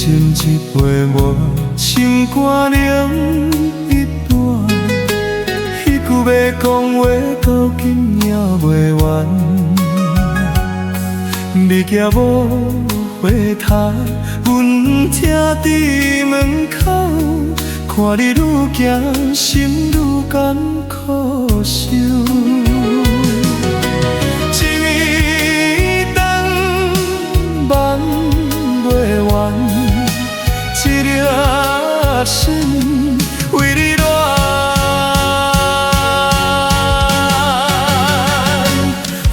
心一杯无心肝冷一段，彼句要讲话到今也袂完。你行无回头，阮徛伫门口，看你愈行心愈艰苦受。一灯望袂完，一粒心为你乱。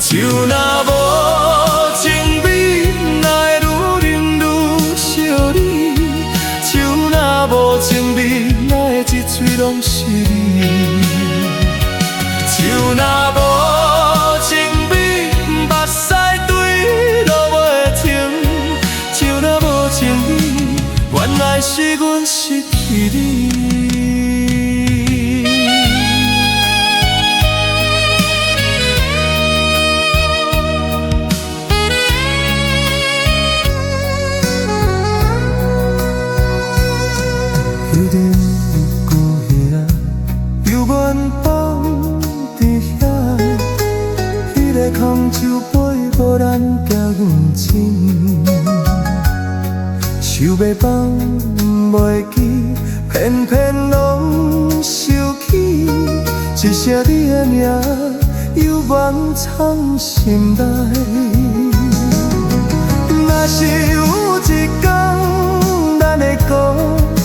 就若无情味，哪会愈饮愈烧你？就若无情味，哪会一嘴拢是你？就若无情味，目屎对落袂停。就若无情意，原来是阮失去你。有点一句遐，犹原放伫遐，迄个空酒杯无咱行阮情，想要放袂记，偏偏拢想起，一声你的名，犹原藏心内。若是有一天，咱会搁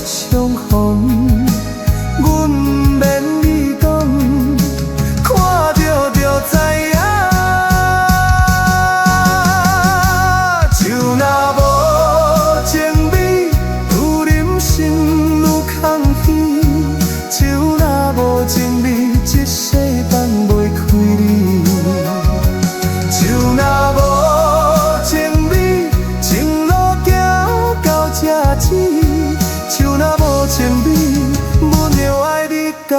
相逢，阮免你讲，看着就知影。就若无情味，愈忍心愈空虚。就若无情味，一世放袂开你。就若无情味，情路行到这止。就若无情味，阮会爱你到。